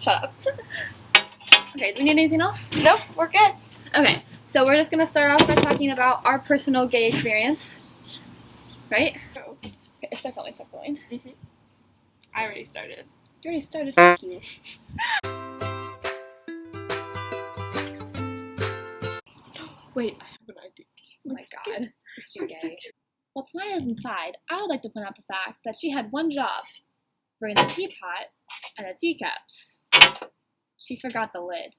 Shut up. Okay, do we need anything else? Nope, we're good. Okay, so we're just going to start off by talking about our personal gay experience. Right? Oh. Okay, start going. I already started. You already started. Fuck you. Wait, I have an idea. Oh my god. It's too gay. While Tanaya is inside, I would like to point out the fact that she had one job. Bring the teapot and the teacups. She forgot the lid.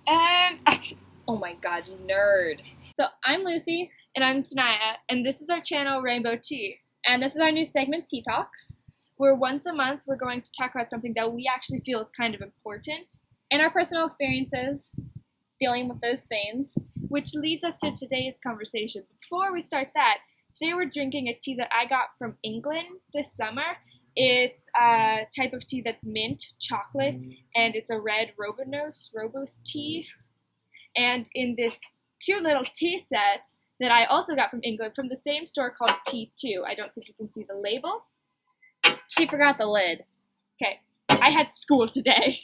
And action. Oh my god, you nerd. So I'm Lucy, And I'm Tanaya, and this is our channel Rainbow Tea, and this is our new segment, Tea Talks. where once a month we're going to talk about something that we actually feel is kind of important, And our personal experiences dealing with those things. which leads us to today's conversation. Before we start that, today we're drinking a tea that I got from England this summer. It's a type of tea that's mint chocolate, and it's a red Robust tea. And in this cute little tea set that I also got from England, from the same store called T2. I don't think you can see the label. She forgot the lid. Okay, I had school today.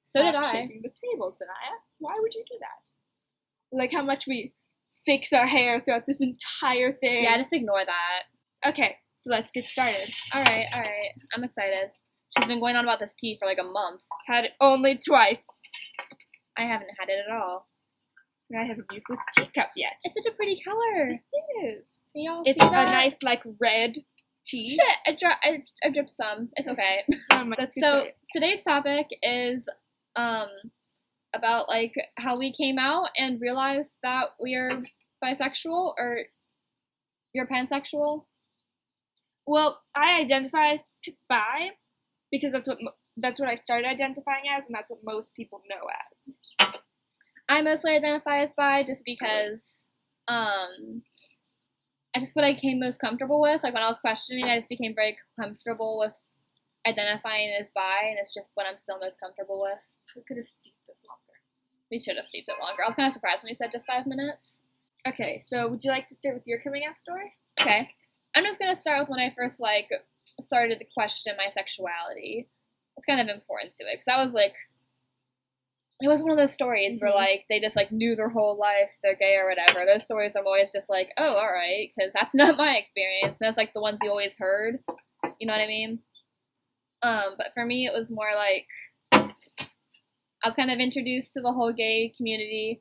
So did Stop I. shaking the table, Tanaya. Why would you do that? Like how much we fix our hair throughout this entire thing. Yeah, just ignore that. Okay, so let's get started. Alright. I'm excited. She's been going on about this tea for like a month. Had it only twice. I haven't had it at all. And I haven't used this teacup yet. It's such a pretty color. It is. Can y'all It's see a that? nice, like, red tea. Shit, I dripped some. It's okay. Let's get So started. today's topic is about like how we came out and realized that we are bisexual, or you're pansexual. Well, I identify as bi because that's what I started identifying as, and that's what most people know as. I mostly identify as bi just because I just what I became most comfortable with. Like when I was questioning, I just became very comfortable with identifying as bi, and it's just what I'm still most comfortable with. We could have steeped this longer. We should have steeped it longer. I was kind of surprised when you said just 5 minutes. Okay, so would you like to start with your coming out story? Okay. I'm just gonna start with when I first like started to question my sexuality. It's kind of important to it because that was like, it was one of those stories where like they just like knew their whole life they're gay or whatever. Those stories I'm always just like, oh, all right, because that's not my experience. That's like the ones you always heard. You know what I mean? But for me, it was more like I was kind of introduced to the whole gay community.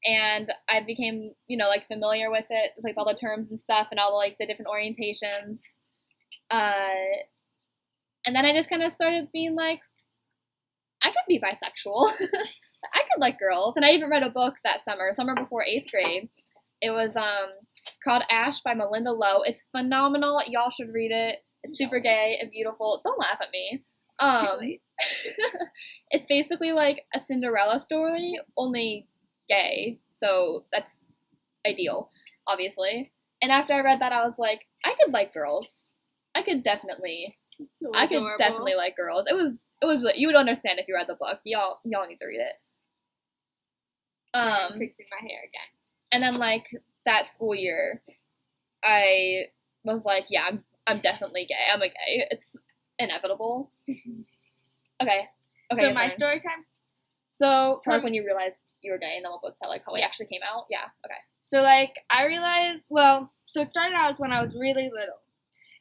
And I became, you know, like familiar with it, with, like all the terms and stuff and all the, like the different orientations. And then I just kind of started being like, I could be bisexual. I could like girls. And I even read a book that summer before 8th grade. It was called Ash by Melinda Lowe. It's phenomenal. Y'all should read it. It's super gay and beautiful. Don't laugh at me. It's basically like a Cinderella story, only gay, so that's ideal, obviously. And after I read that, I was like, I could like girls. I could definitely like girls. It was you would understand if you read the book. Y'all need to read it. I'm fixing my hair again. And then like that school year, I was like, yeah, I'm definitely gay. I'm a gay. It's inevitable. Okay. So my story time. So for like when you realized you were gay, and then we'll both tell like how it actually came out. Yeah. Okay. So like I realized, well, so it started out when I was really little,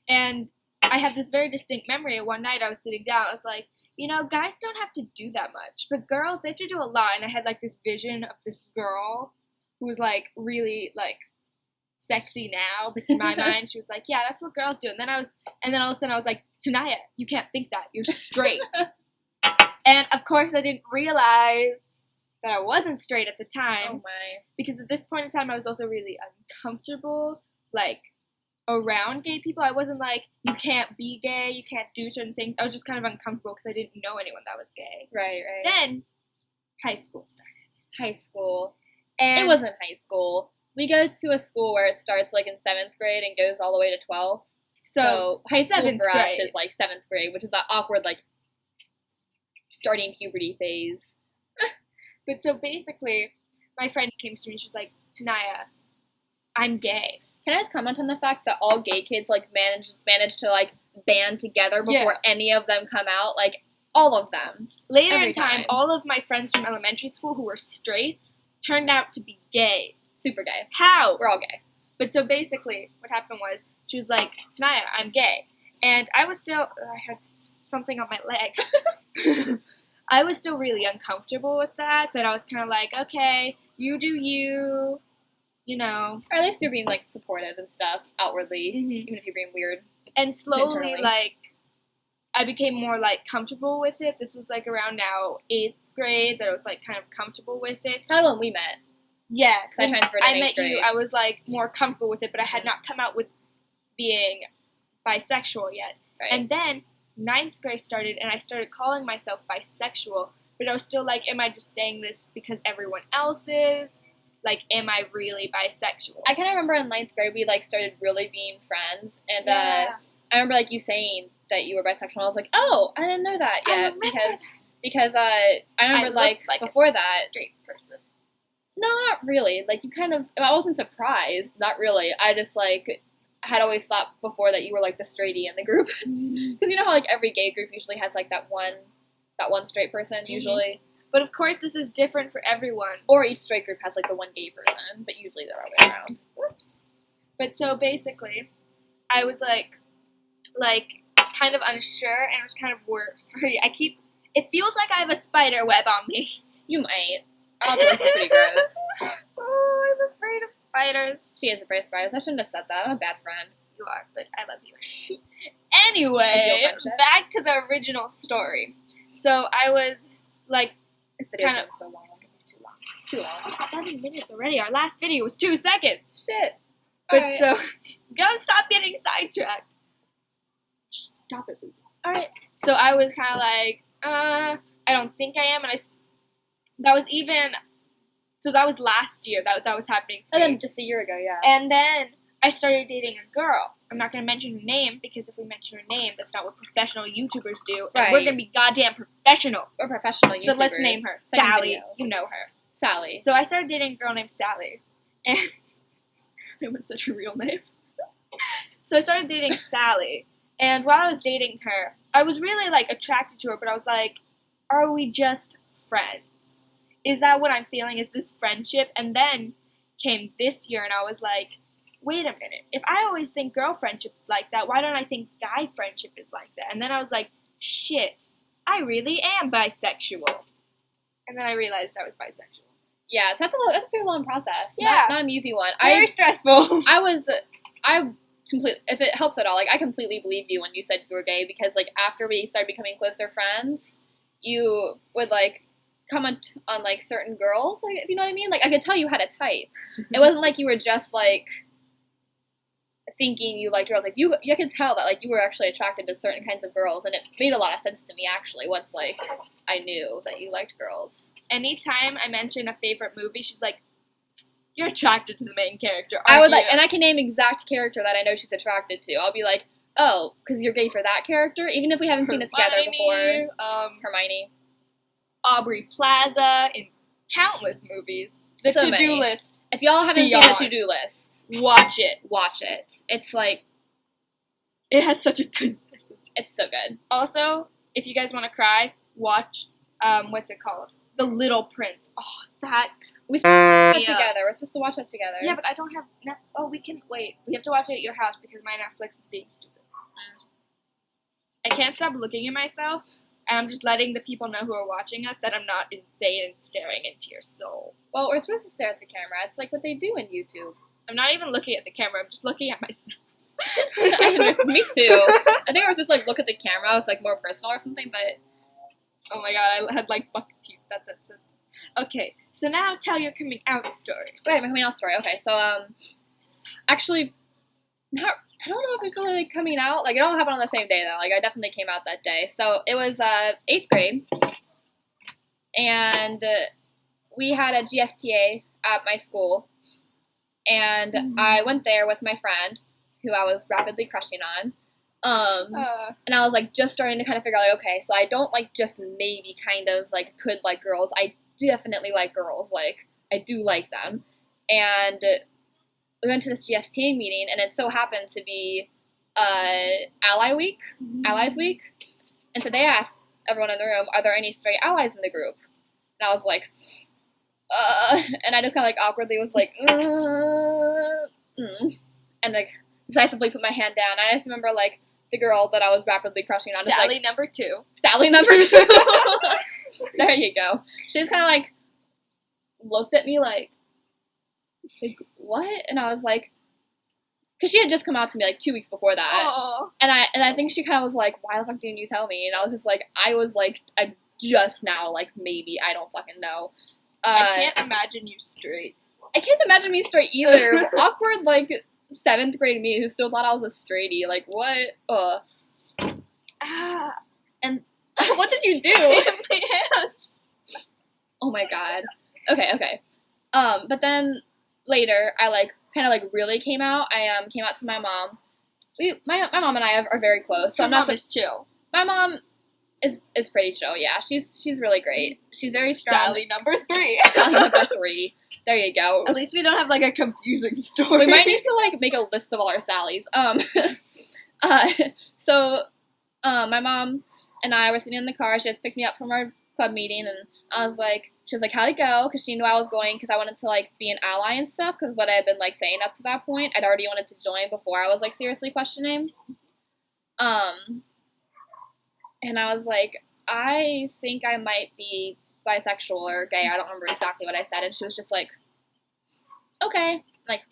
and I have this very distinct memory. One night I was sitting down. I was like, you know, guys don't have to do that much, but girls, they have to do a lot. And I had like this vision of this girl who was like really like sexy now, but to my mind, she was like, yeah, that's what girls do. And then all of a sudden I was like, Tanaya, you can't think that. You're straight. And of course I didn't realize that I wasn't straight at the time. Oh my. Because at this point in time I was also really uncomfortable, like, around gay people. I wasn't like, you can't be gay, you can't do certain things. I was just kind of uncomfortable because I didn't know anyone that was gay. Right. Then high school started. High school. And it wasn't high school. We go to a school where it starts like in 7th grade and goes all the way to 12th. So high school for us is like 7th grade, which is that awkward like starting puberty phase. But so basically, my friend came to me and she was like, Tanaya, I'm gay. Can I just comment on the fact that all gay kids like manage to like band together before Yeah. any of them come out. Like, all of them. Later Every in time, time. all of my friends from elementary school who were straight turned out to be gay. Super gay. How? We're all gay. But so basically, what happened was, she was like, Tanaya, I'm gay. And I was still, I had something on my leg. I was still really uncomfortable with that, but I was kind of like, okay, you do you, you know. Or at least you're being, like, supportive and stuff outwardly, Mhm. even if you're being weird. And slowly, Internally. like, I became more, like, comfortable with it. This was, like, around now 8th grade that I was, like, kind of comfortable with it. Probably when we met. Yeah, I transferred in I 8th met you, grade. I was, like, more comfortable with it, but I had Mhm. not come out with being bisexual yet. Right? And then 9th grade started, and I started calling myself bisexual, but I was still like, am I just saying this because everyone else is? Like, am I really bisexual? I kind of remember in 9th grade we, like, started really being friends, and Yeah. I remember, like, you saying that you were bisexual, and I was like, oh, I didn't know that I yet, remember because I remember, looked like, like a before that, straight person. no, not really, like, you kind of, I wasn't surprised, not really, I just, like, had always thought before that you were, like, the straightie in the group, because you know how, like, every gay group usually has, like, that one straight person, usually, But of course, this is different for everyone. or each straight group has, like, the one gay person, but usually they're all the way around. Whoops. But so basically, I was like kind of unsure, and it was kind of worse. Sorry, it feels like I have a spider web on me. You might. Oh, this is pretty gross. Oh, I'm afraid of spiders. She is afraid of spiders. I shouldn't have said that. I'm a bad friend. You are, but I love you. Ideal Anyway, friendship. back to the original story. So I was like, This video's Kinda- been so long. Too long. 7 minutes already. Our last video was 2 seconds. Shit. But Alright. so, gotta stop getting sidetracked. Stop it, Lisa. Alright. So I was kind of like, I don't think I am. And that was last year that was happening to And me. then just a year ago, yeah. And then I started dating a girl. I'm not going to mention her name because if we mention her name, that's not what professional YouTubers do. And we're Right. going to be goddamn professional. We're professional YouTubers. So let's name her. Second Sally. video. You know her. Sally. So I started dating a girl named Sally. And it was such a real name. So I started dating Sally. And while I was dating her, I was really, like, attracted to her, but I was like, are we just friends? Is that what I'm feeling? Is this friendship? And then came this year, and I was like, wait a minute. If I always think girl friendship's like that, why don't I think guy friendship is like that? And then I was like, shit, I really am bisexual. And then I realized I was bisexual. Yeah, so that's a pretty long process. Yeah. Not an easy one. Very stressful. I completely, if it helps at all, like, I completely believed you when you said you were gay, because, like, after we started becoming closer friends, you would, like, comment on, like, certain girls, like, if you know what I mean? Like, I could tell you had a type. It wasn't like you were just, like, thinking you liked girls. Like, you could tell that, like, you were actually attracted to certain kinds of girls, and it made a lot of sense to me, actually, once, like, I knew that you liked girls. Anytime I mention a favorite movie, she's like, you're attracted to the main character, I aren't would, like, you?" and I can name exact character that I know she's attracted to. I'll be like, oh, because you're gay for that character, even if we haven't seen it together before. Hermione, Hermione. Aubrey Plaza in countless movies. The So To-Do many. List. If y'all haven't Beyond. seen the to-do list, Watch it. watch it. It's like, It has such a good message. it's so good. Also, if you guys want to cry, watch, what's it called? The Little Prince. Oh, that. We watch it Yeah. together. We're supposed to watch it together. Yeah, but I don't have. We can wait. We have to watch it at your house because my Netflix is being stupid. I can't stop looking at myself, and I'm just letting the people know who are watching us that I'm not insane and staring into your soul. Well, we're supposed to stare at the camera. It's like what they do in YouTube. I'm not even looking at the camera. I'm just looking at myself. Me too. I think we're supposed to, like, look at the camera. It's, like, more personal or something, but Oh my god, I had like buck teeth. That's it. Okay, so now tell your coming out story. wait, my coming out story. Okay, so, actually, I don't know if it's really like, coming out. Like, it all happened on the same day, though. Like, I definitely came out that day. So, it was, 8th grade, and we had a GSTA at my school, and I went there with my friend, who I was rapidly crushing on, and I was, like, just starting to kind of figure out, like, okay, so I don't, like, just maybe kind of, like, could like girls. I definitely like girls. Like, I do like them. And we went to this GSTA meeting, and it so happened to be Ally Week, Allies Week, and so they asked everyone in the room, "Are there any straight allies in the group?" And I was like, and I just kind of like awkwardly was like, and like decisively put my hand down. I just remember like the girl that I was rapidly crushing on, Sally just like number 2. Sally number 2. There you go. She just kind of like looked at me like what? And I was like, because she had just come out to me like 2 weeks before that. Aww. And I think she kind of was like, why the fuck didn't you tell me? And I was just like, I just now, like, maybe, I don't fucking know. I can't imagine you straight. I can't imagine me straight either. Awkward, like, 7th grade me who still thought I was a straightie. Like, what? And what did you do? My hands. Oh my god. Okay. But then later, I, like, kind of, like, really came out. I came out to my mom. My mom and I are very close. So Your I'm not mom is chill. My mom is pretty chill. Yeah, she's really great. She's very strong. Sally number 3. Sally number 3. There you go. At least we don't have like a confusing story. We might need to like make a list of all our Sallys. So my mom and I were sitting in the car. She just picked me up from our club meeting, and I was like, she was like, how'd it go? Because she knew I was going because I wanted to like be an ally and stuff. Because what I had been like saying up to that point, I'd already wanted to join before I was like seriously questioning. And I was like, I think I might be bisexual or gay. I don't remember exactly what I said. And she was just like, okay. Like,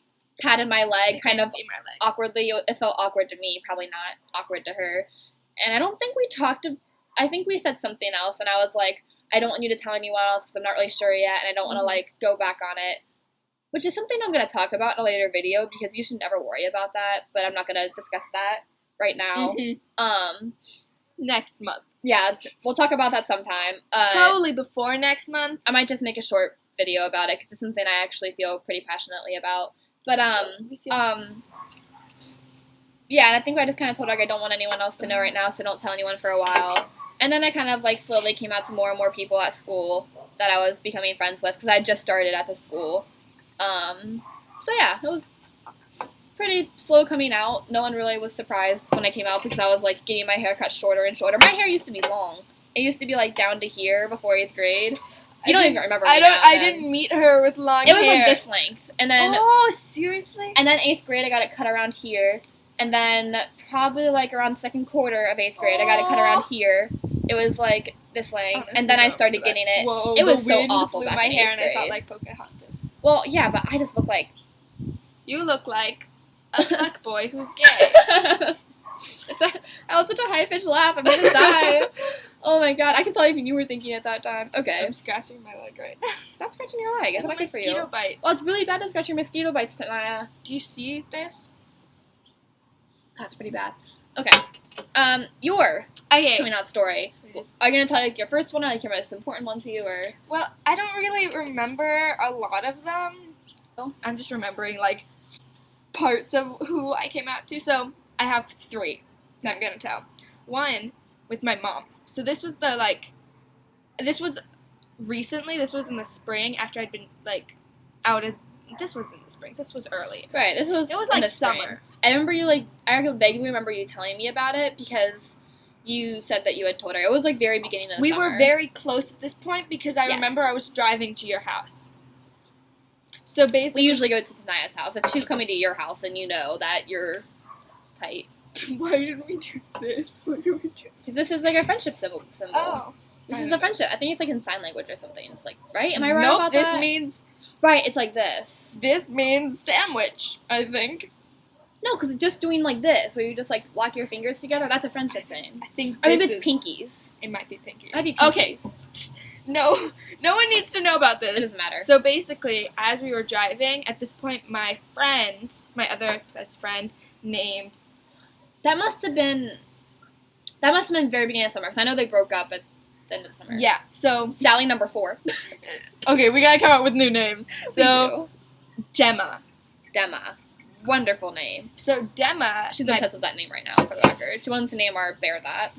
patted my leg kind of awkwardly. It felt awkward to me, probably not awkward to her. And I don't think we talked I think we said something else. And I was like, I don't want you to tell anyone else because I'm not really sure yet. And I don't want to, like, go back on it. Which is something I'm going to talk about in a later video because you should never worry about that. But I'm not going to discuss that right now. Next month. Yeah, we'll talk about that sometime. Probably before next month. I might just make a short video about it because it's something I actually feel pretty passionately about. But yeah, and I think I just kind of told her like, I don't want anyone else to know right now, so don't tell anyone for a while. And then I kind of like slowly came out to more and more people at school that I was becoming friends with because I just started at the school. So yeah, it was pretty slow coming out. No one really was surprised when I came out because I was like getting my hair cut shorter and shorter. My hair used to be long. It used to be like down to here before 8th grade. You don't even remember. I didn't meet her with long hair. It was like this length, and then seriously. And then 8th grade, I got it cut around here, and then probably like around 2nd quarter of 8th grade, I got it cut around here. It was like this length, Honestly, and then I started getting it. Whoa, it was the so wind awful blew back my in hair, 8th and I grade. felt like Pocahontas. Well, yeah, but I just look like you look like a fuckboy who's gay. That was such a high-pitched laugh. I'm gonna die. Oh my god, I can tell even you were thinking at that time. Okay. I'm scratching my leg right now. Stop scratching your leg. It's not good for you. Mosquito bite. Well, it's really bad to scratch your mosquito bites, Tanaya. Do you see this? That's pretty bad. Okay. Your coming out story. Are you gonna tell like your first one or like your most important one to you, or? Well, I don't really remember a lot of them. I'm just remembering like parts of who I came out to. So I have 3 that I'm gonna tell. One with my mom. So this was this was recently. This was in the spring after I'd been like out as. This was in the spring. This was early. Right. It was like spring. summer. I remember you like. I vaguely remember you telling me about it because you said that you had told her. It was like very beginning of the We summer. were very close at this point because I remember I was driving to your house. So basically, we usually go to Tanaya's house. If she's coming to your house, and you know that you're tight. Why did we do this? Why did we do this? Because this is like a friendship symbol. Oh. This is a friendship. I think it's like in sign language or something. It's like, right? Am I right about that? This means... Right, it's like this. This means sandwich, I think. No, because just doing like this, where you just like lock your fingers together, that's a friendship thing. I think or maybe it's pinkies. It might be pinkies. Might be pinkies. Okay. No one needs to know about this. It doesn't matter. So basically, as we were driving, at this point, my other best friend, named... That must have been very beginning of summer, because I know they broke up at the end of the summer. Yeah, so... Sally number 4. Okay, we gotta come up with new names. So, Gemma. Dema. Wonderful name. So, Dema... She's obsessed with that name right now, for the record. She wanted to name our bear that.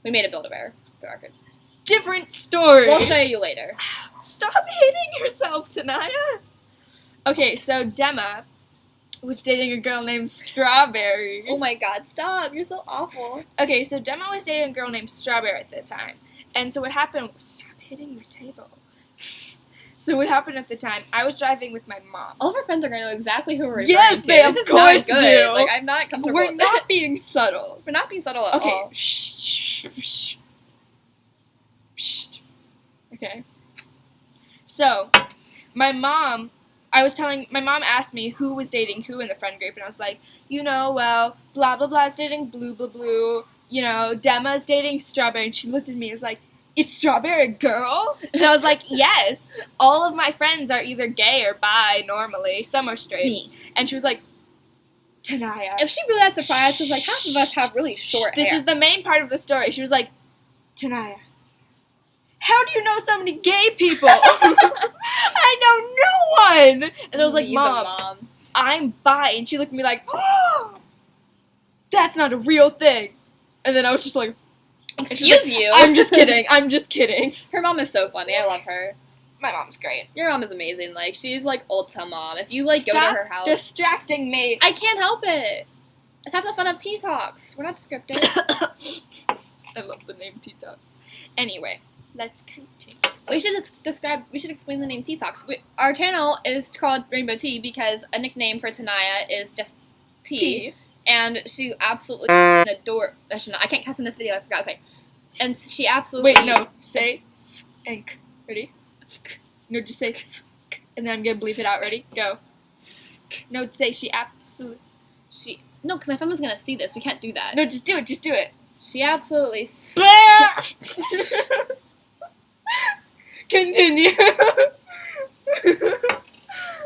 We made a Build-A-Bear, for the record. Different story. We'll show you later. Stop hating yourself, Tanaya. Okay, so Dema was dating a girl named Strawberry. Oh my god, stop. You're so awful. Okay, so Gemma was dating a girl named Strawberry at the time. And so what happened, stop hitting your table. So what happened at the time, I was driving with my mom. All of our friends are going to know exactly who we're referring Yes, to. they of This is course not good. do. Like, I'm not comfortable We're with not being subtle. We're not being subtle at Okay. all. Shh. Okay. So, my mom asked me who was dating who in the friend group, and I was like, well, blah blah blah is dating blue blah blue, Demma's dating Strawberry, and she looked at me and was like, is Strawberry a girl? And I was like, yes. All of my friends are either gay or bi normally. Some are straight. Me. And she was like, Tanaya. If she really that surprised, because like half of us have really short This hair. is the main part of the story. She was like, Tanaya, how do you know so many gay people? I know no one. And I was like, Leave Mom, I'm bi. And she looked at me like, oh, that's not a real thing. And then I was just like, Excuse you. I'm just kidding. Her mom is so funny. I love her. My mom's great. Your mom is amazing. Like, she's like ultra mom. If you like go Stop to her house, distracting me. I can't help it. Let's have the fun of tea talks. We're not scripted. I love the name Tea Talks. Anyway, let's continue. We should explain the name Tea Talks. Our channel is called Rainbow Tea because a nickname for Tanaya is just tea. And she absolutely adore. I can't cuss in this video. I forgot. Okay, and she absolutely. Wait, no. Say ink. Ready? No, just say, and then I'm gonna bleep it out. Ready? Go. No, say she absolutely. No, because my family's gonna see this. We can't do that. No, just do it. Just do it. She absolutely. Continue.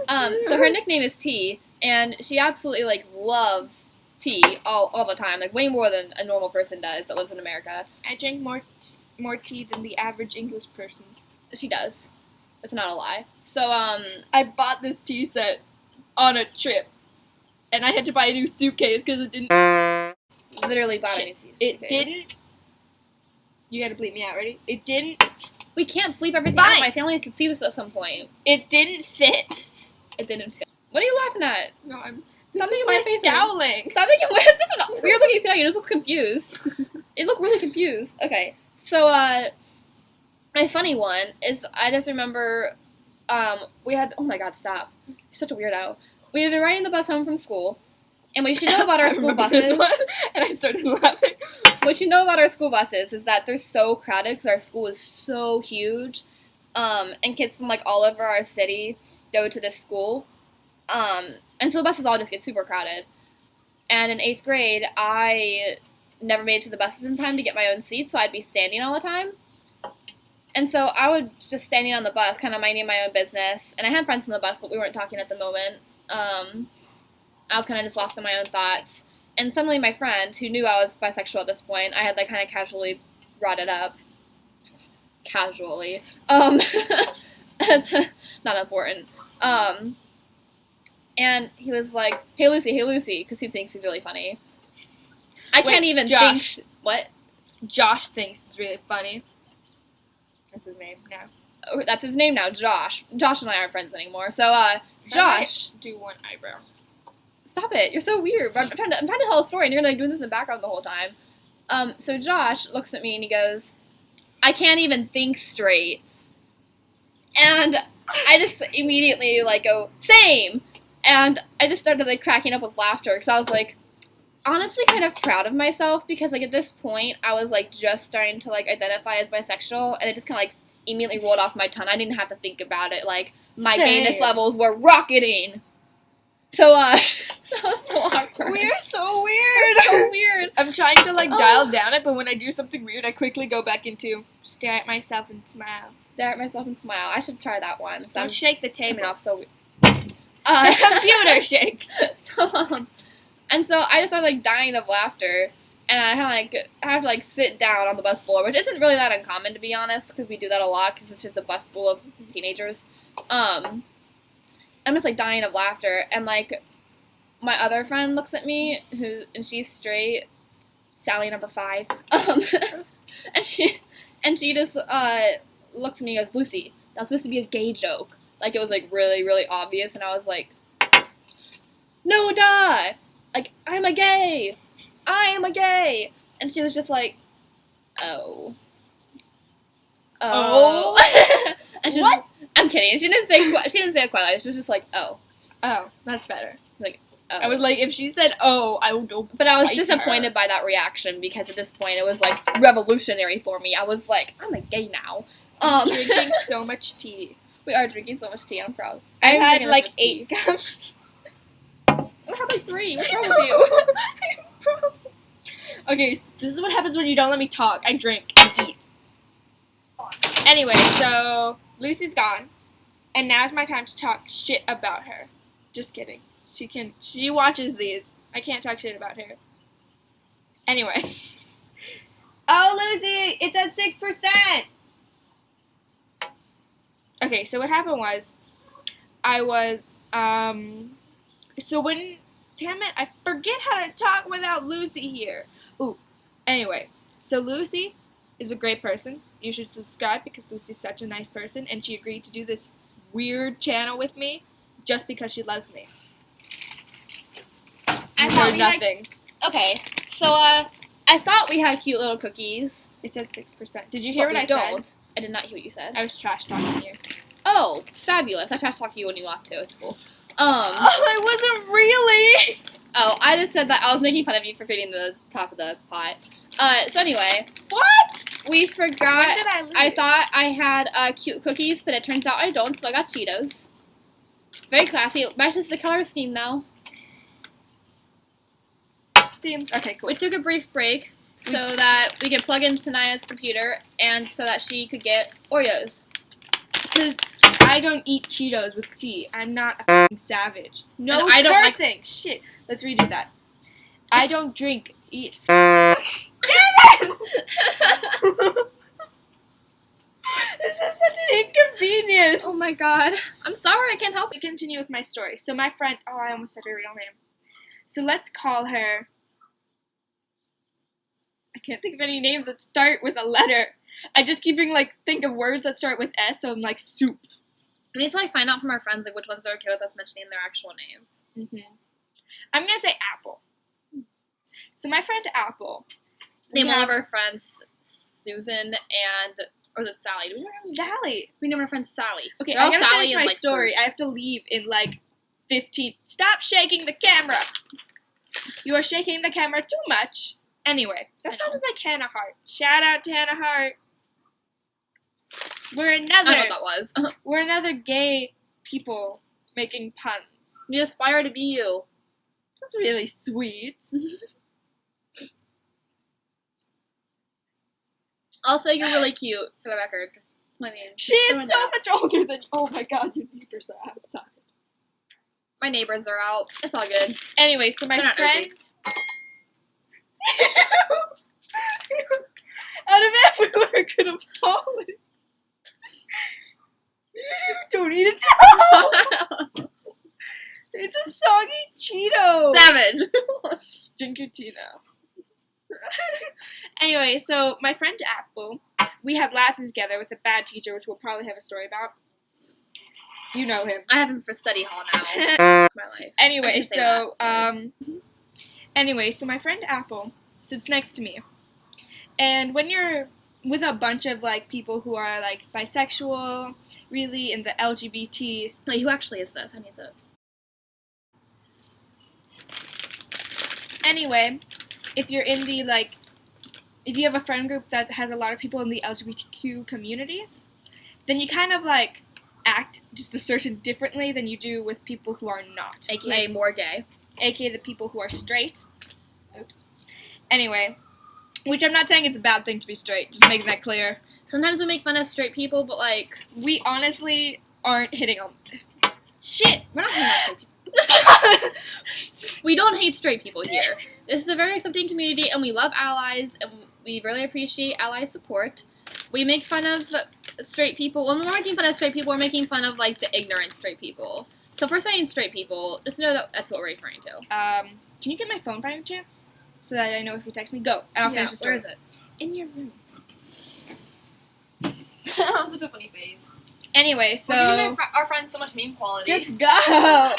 So her nickname is T, and she absolutely like loves tea all the time, like way more than a normal person does that lives in America. I drink more tea than the average English person. She does. It's not a lie. So I bought this tea set on a trip, and I had to buy a new suitcase because it didn't. literally bought any tea. It didn't. You gotta bleep me out. Ready? It didn't. We can't sleep everything Fine. out. My family could see this at some point. It didn't fit. It didn't fit. What are you laughing at? No, I'm. Stop This is making my weird faces. scowling. Stop making weird. Such a weird looking thing. You just look confused. You look really confused. Okay, so my funny one is I just remember we had. Oh my god, stop! You're such a weirdo. We had been riding the bus home from school, and what you should know about our I school remember this buses. one, and I started laughing. What you know about our school buses is that they're so crowded because our school is so huge, and kids from like all over our city go to this school, and so the buses all just get super crowded. And in 8th grade, I never made it to the buses in time to get my own seat, so I'd be standing all the time. And so I would just standing on the bus, kind of minding my own business. And I had friends on the bus, but we weren't talking at the moment. I was kind of just lost in my own thoughts. And suddenly my friend, who knew I was bisexual at this point, I had like kind of casually brought it up. Casually. That's not important. And he was like, hey Lucy, because he thinks he's really funny. I Wait, can't even Josh. think. What? Josh thinks it's really funny. That's his name now. Oh, that's his name now, Josh. Josh and I aren't friends anymore. So, Josh. Do one eyebrow. Stop it. You're so weird. I'm trying to tell a story, and you're like doing this in the background the whole time. So Josh looks at me and he goes, I can't even think straight. And I just immediately like go, same. And I just started like cracking up with laughter because I was like, honestly kind of proud of myself because like at this point I was like just starting to like identify as bisexual, and it just kind of like immediately rolled off my tongue. I didn't have to think about it. Like my Same. gayness levels were rocketing. So that was so awkward. We're so weird. We're so weird. I'm trying to like dial down it, but when I do something weird, I quickly go back into stare at myself and smile. Stare at myself and smile. I should try that one. Don't shake the Coming table. off so weird. The computer shakes. And so I just started like dying of laughter, and I have to like sit down on the bus floor, which isn't really that uncommon to be honest, because we do that a lot because it's just a bus full of teenagers. I'm just like dying of laughter, and like my other friend looks at me, and she's straight, Sally number 5, and she just looks at me and goes, Lucy, that was supposed to be a gay joke. Like it was like really really obvious, and I was like, no, duh. Like, I'm a gay. I am a gay. And she was just like, oh. Oh? And she What? I'm kidding. She didn't say it quite like that. She was just like, oh. Oh, that's better. Like, oh. I was like, if she said, oh, I will go. But I was fight disappointed her. by that reaction because at this point it was like revolutionary for me. I was like, I'm a gay now. Drinking so much tea. We are drinking so much tea. I'm proud. I I'm had drinking like this much tea. 8 cups. I had like 3. What's wrong with you? Okay, so this is what happens when you don't let me talk. I drink and eat. Anyway, so Lucy's gone, and now's my time to talk shit about her. Just kidding. She watches these. I can't talk shit about her. Anyway. Oh, Lucy, it's at 6%. Okay, so what happened was, damn it, I forget how to talk without Lucy here. Ooh, anyway, so Lucy is a great person. You should subscribe because Lucy's such a nice person, and she agreed to do this weird channel with me just because she loves me. I You thought heard we had- nothing. Okay, so I thought we had cute little cookies. It said 6%. Did you hear But what we I said? don't. I did not hear what you said. I was trash talking you. Oh, fabulous! I trash talked you when you laughed too. It's cool. I wasn't really. Oh, I just said that I was making fun of you for getting the top of the pot. So anyway, What? we When forgot. did I leave? I thought I had cute cookies, but it turns out I don't, so I got Cheetos. Very classy. It matches the color scheme now. Damn. Okay, cool. We took a brief break so that we could plug in Sanaya's computer and so that she could get Oreos. Because I don't eat Cheetos with tea. I'm not a f***ing savage. No And I don't like- cursing. Shit. Let's redo that. I don't drink. Eat. This is such an inconvenience. Oh my god. I'm sorry, I can't help To continue with my story. So my friend. Oh, I almost said her real name. So let's call her. I can't think of any names that start with a letter. I just keep think of words that start with S. So I'm like soup. We need to find out from our friends which ones are okay with us mentioning their actual names. Mm-hmm. I'm gonna say Apple. So my friend Apple. Name we all have of our friends Susan or is it Sally? Do we remember? Sally. We name our friend Sally. Okay, They're all I gotta Sally finish and, my story. Bruce. I have to leave in 15. Stop shaking the camera. You are shaking the camera too much. Anyway, I that know. sounded like Hannah Hart. Shout out to Hannah Hart. We're I don't know another. what that was. We're another gay people making puns. We aspire to be you. That's really sweet. Also, you're really cute, for the record. Just letting you She throwing is that so out. much older than. Oh my god, your neighbors are outside. My neighbors are out. It's all good. Anyway, so my They're not friend. nosy. Out of everywhere it could have fallen. Don't eat it now. It's a soggy Cheeto. Savage. Drink your tea now. Anyway, so my friend Apple, we had Latin together with a bad teacher, which we'll probably have a story about. You know him. I have him for study hall now. My life. I Anyway, can say so that, my friend Apple sits next to me, and when you're with a bunch of people who are bisexual, really in the LGBT. Wait, who actually is this? I need to. Anyway, if you're in the if you have a friend group that has a lot of people in the LGBTQ community, then you kind of act just a certain differently than you do with people who are not. AKA more gay. AKA the people who are straight. Oops. Anyway, which I'm not saying it's a bad thing to be straight, just making that clear. Sometimes we make fun of straight people, but We honestly aren't hitting on. Shit! we're not hating on straight people. We don't hate straight people here. This is a very accepting community, and we love allies, and we really appreciate ally support. We make fun of straight people. When we're making fun of straight people, we're making fun of the ignorant straight people. So if we're saying straight people, just know that that's what we're referring to. Can you get my phone by any chance? So that I know if you text me. Go, and I'll finish the story. Where is it? In your room. That's such a funny face. Anyway, We're giving so our friends so much meme quality. just go.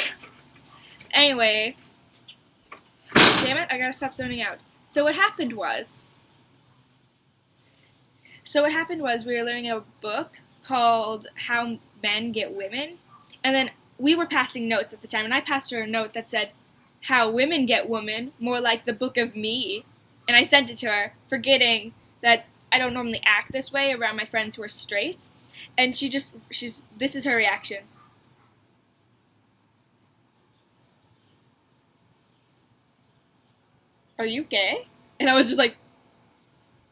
Anyway, damn it, I gotta stop zoning out. So what happened was we were learning a book called How Men Get Women, and then we were passing notes at the time, and I passed her a note that said, How Women Get Women, more like the book of me, and I sent it to her, forgetting that I don't normally act this way around my friends who are straight, and this is her reaction. Are you gay? And I was just like,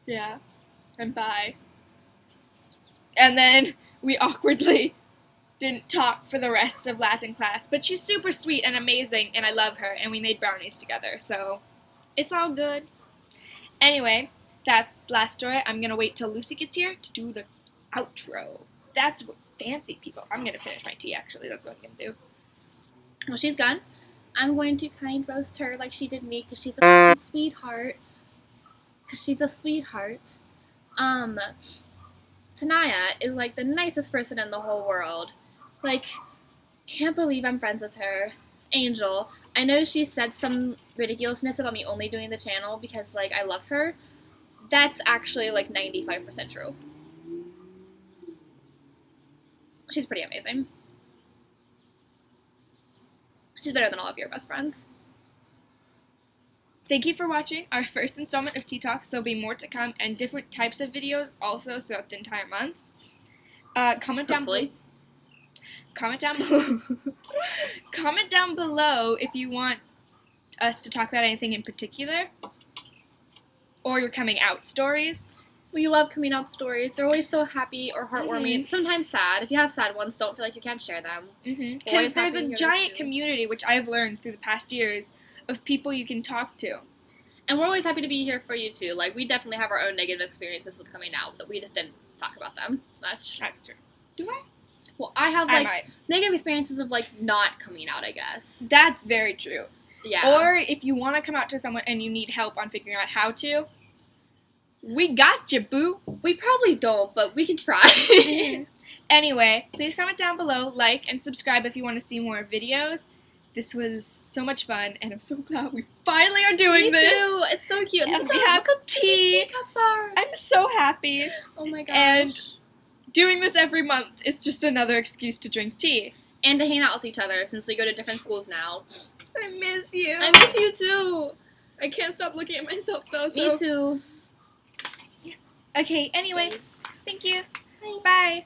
yeah, I'm bi. And then we awkwardly didn't talk for the rest of Latin class, but she's super sweet and amazing, and I love her, and we made brownies together, so it's all good. Anyway, that's the last story. I'm gonna wait till Lucy gets here to do the outro. That's what fancy people. I'm gonna finish my tea, actually. That's what I'm gonna do. Well, she's gone. I'm going to kind roast her like she did me because she's a fucking sweetheart. Because she's a sweetheart. Tanaya is like the nicest person in the whole world. Like, can't believe I'm friends with her. Angel. I know she said some ridiculousness about me only doing the channel because, like, I love her. That's actually, like, 95% true. She's pretty amazing. She's better than all of your best friends. Thank you for watching our first installment of Tea Talks. There'll be more to come and different types of videos also throughout the entire month. Comment down below. Comment down below if you want us to talk about anything in particular, or your coming out stories. We love coming out stories. They're always so happy or heartwarming. Sometimes sad. If you have sad ones, don't feel like you can't share them. Because there's a giant community, which I've learned through the past years, of people you can talk to. And we're always happy to be here for you, too. Like, we definitely have our own negative experiences with coming out, but we just didn't talk about them much. That's true. Do I? Well, I have, like, negative experiences of, like, not coming out, I guess. That's very true. Yeah. Or if you want to come out to someone and you need help on figuring out how to, we got you, boo. We probably don't, but we can try. Anyway, please comment down below, like, and subscribe if you want to see more videos. This was so much fun, and I'm so glad we finally are doing this. Me too. It's so cute. And we have tea. Cups are. I'm so happy. Oh my gosh. And doing this every month is just another excuse to drink tea. And to hang out with each other, since we go to different schools now. I miss you. I miss you too. I can't stop looking at myself, though. So. Me too. Okay, anyway, thank you. Bye. Bye.